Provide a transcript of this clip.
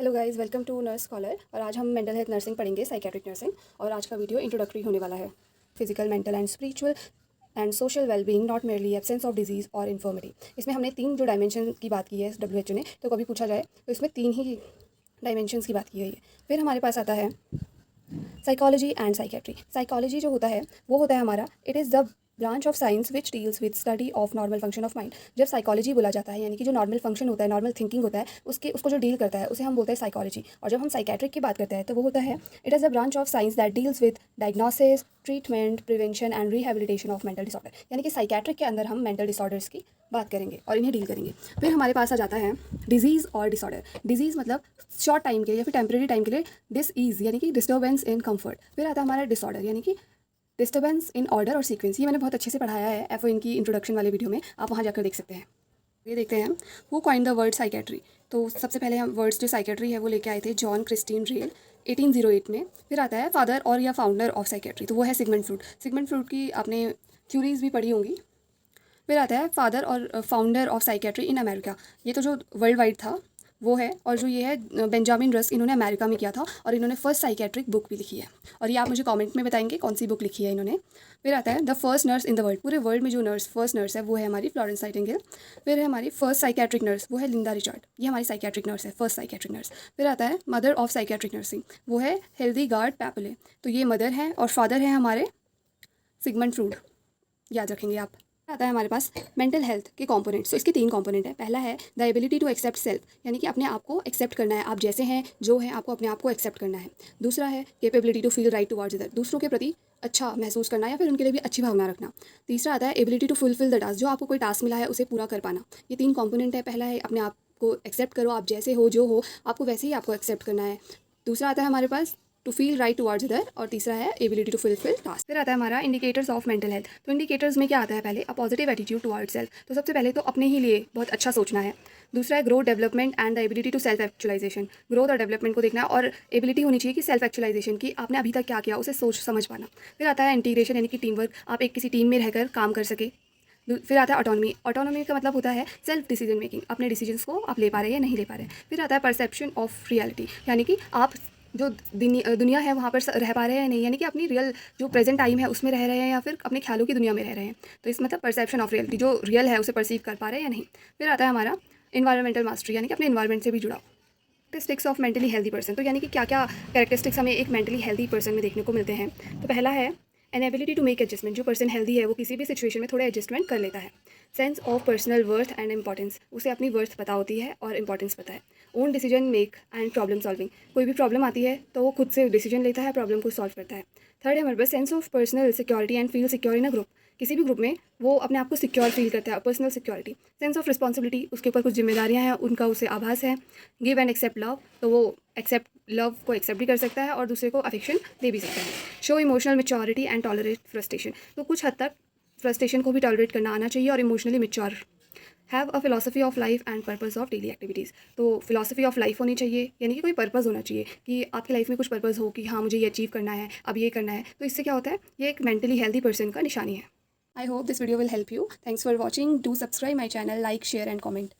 Hello guys, welcome to nurse scholar. और आज हम मेंटल हेल्थ नर्सिंग पढ़ेंगे, साइकेट्रिक नर्सिंग। और आज का वीडियो इंट्रोडक्टरी होने वाला है। Physical, mental and spiritual and social wellbeing, not merely absence of disease और इन्फर्मिटी। इसमें हमने 3 जो डायमेंशन की बात की है WHO ने, तो कभी पूछा जाए तो इसमें 3 ही डायमेंशंस की बात की गई है। फिर हमारे पास आता है साइकोलॉजी एंड साइकेट्री। साइकोलॉजी जो होता है वो होता है हमारा, it is the branch of science which deals with study of normal function of mind. जब साइकोलॉजी बोला जाता है यानी कि जो नॉर्मल फंक्शन होता है, नॉर्मल थिंकिंग होता है, उसको जो डील करता है उसे हम बोलते हैं साइकोलॉजी। और जब हम साइकेट्रिक की बात करते हैं तो वो होता है, it is a branch of science that deals with diagnosis, treatment, prevention and rehabilitation of mental disorder. यानी कि साइकेट्रिक के अंदर हम मेंटल डिसऑर्डर्स की बात करेंगे और इन्हें डील करेंगे। फिर हमारे पास आ जाता है डिजीज़ और डिसऑर्डर। डिजीज़ मतलब शॉर्ट टाइम के लिए या फिर टेम्परेरी टाइम के लिए डिसईज यानी कि डिस्टर्बेंस इन कंफर्ट। फिर आता है हमारा डिसऑर्डर यानी कि डिस्टर्बेंस इन ऑर्डर और सीक्वेंस। ये मैंने बहुत अच्छे से पढ़ाया है FON की इंट्रोडक्शन वाले वीडियो में, आप वहाँ जाकर देख सकते हैं। ये देखते हैं who coined the word psychiatry. तो सबसे पहले हम वर्ड्स जो साइकेट्री है वो लेके आए थे जॉन क्रिस्टीन रेल 1808 में। फिर आता है फादर और या फाउंडर ऑफ साइकेट्री, तो वो है सिगमंड फ्रूड। सिगमंड फ्रूड की आपने थ्योरीज भी पढ़ी होंगी। फिर आता है फादर और founder of psychiatry in America. ये तो जो वर्ल्ड वाइड था वो है, और जो ये है बेंजामिन रस्क, इन्होंने अमेरिका में किया था और इन्होंने फर्स्ट साइकेट्रिक बुक भी लिखी है। और ये आप मुझे कमेंट में बताएंगे कौन सी बुक लिखी है इन्होंने। फिर आता है the first nurse in the world. पूरे वर्ल्ड में जो फर्स्ट नर्स है वो है हमारी फ्लोरेंस नाइटिंगेल। फिर है हमारी फर्स्ट साइकेट्रिक नर्स, वो है लिंडा रिचर्ड। ये हमारी साइकेट्रिक नर्स है, फर्स्ट साइकेट्रिक नर्स। फिर आता है मदर ऑफ साइकेट्रिक नर्सिंग, वो है हिल्डेगार्ड पैपले। तो ये मदर है और फादर है हमारे सिगमंड फ्रूड, याद रखेंगे आप। आता है हमारे पास मेंटल हेल्थ के कंपोनेंट्स। तो इसके 3 कंपोनेंट है। पहला है the ability to accept self, यानी कि अपने आप को एक्सेप्ट करना है, आप जैसे हैं जो हैं आपको अपने आप को एक्सेप्ट करना है। दूसरा है capability to feel right towards other, दूसरों के प्रति अच्छा महसूस करना या फिर उनके लिए भी अच्छी भावना रखना। तीसरा आता है ability to fulfil the task, जो आपको कोई टास्क मिला है उसे पूरा कर पाना। ये 3 कंपोनेंट है। पहला है अपने आप को एक्सेप्ट करो, आप जैसे हो जो हो आपको वैसे ही आपको एक्सेप्ट करना है। दूसरा आता है हमारे पास to feel right towards other, और तीसरा है एबिलिटी टू फुलफिल टास्क। फिर आता है हमारा इंडिकेटर्स ऑफ मेंटल हेल्थ। तो इंडिकेटर्स में क्या आता है, पहले a positive attitude towards self. तो सबसे पहले तो अपने ही लिए बहुत अच्छा सोचना है। दूसरा है growth development and the ability to self actualisation. Growth और डेवलपमेंट को देखना है और एबिलिटी होनी चाहिए कि सेल्फ एक्चुअलाइजेशन की, आपने अभी तक क्या किया उसे सोच समझ पाना। फिर आता है इंटीग्रेशन यानी कि टीम वर्क, आप एक किसी टीम में रहकर काम कर सके। फिर आता है ऑटोनॉमी। ऑटोनॉमी का मतलब होता है सेल्फ डिसीजन मेकिंग, अपने डिसीजंस को आप ले पा रहे हैं या नहीं ले पा रहे हैं। फिर आता है परसेप्शन ऑफ रियलिटी, यानी कि आप जो दुनिया है वहाँ पर रह पा रहे हैं नहीं, यानी कि अपनी रियल जो प्रेजेंट टाइम है उसमें रह रहे हैं या फिर अपने ख्यालों की दुनिया में रह रहे हैं। तो इस मतलब परसेप्शन ऑफ रियलिटी, जो रियल है उसे परसीव कर पा रहे हैं या नहीं। फिर आता है हमारा इन्वायरमेंटल मास्टरी, यानी कि अपने इन्वायरमेंट से भी जुड़ा। Characteristics of mentally healthy person, तो यानी कि क्या क्या कैरेक्टरिस्टिक्स हमें एक मेंटली हेल्दी पर्सन में देखने को मिलते हैं। तो पहला है an ability to make adjustment, जो पर्सन हेल्दी है वो किसी भी सिचुएशन में थोड़ा एडजस्टमेंट कर लेता है। Sense of personal worth and importance, उसे अपनी वर्थ पता होती है और इंपॉर्टेंस पता है। Own decision make and problem solving, कोई भी प्रॉब्लम आती है तो वो खुद से डिसीजन लेता है, प्रॉब्लम को सॉल्व करता है। थर्ड है हमारे पास sense of personal security and feel secure in a group, किसी भी ग्रुप में वो अपने आप को सिक्योर फील करता है, personal security. Sense of responsibility, उसके ऊपर कुछ जिम्मेदारियां हैं उनका उसे आभास है। गिव एंड एक्सेप्ट लव, तो वो एक्सेप्ट लव को एक्सेप्ट भी कर सकता है और दूसरे को अफेक्शन दे भी सकता है। Show emotional maturity and tolerate frustration, तो कुछ हद तक फ्रस्ट्रेशन को भी टॉलरेट करना आना चाहिए और emotionally mature. Have a philosophy of life and purpose of daily activities, तो फिलॉसफी ऑफ लाइफ होनी चाहिए, यानी कि कोई पर्पस होना चाहिए कि आपकी लाइफ में कुछ पर्पस हो कि हाँ मुझे ये अचीव करना है, अब ये करना है। तो इससे क्या होता है, ये एक मेंटली हेल्दी पर्सन का निशानी है। I hope this video will help you. Thanks for watching. Do subscribe my channel, like, share and comment.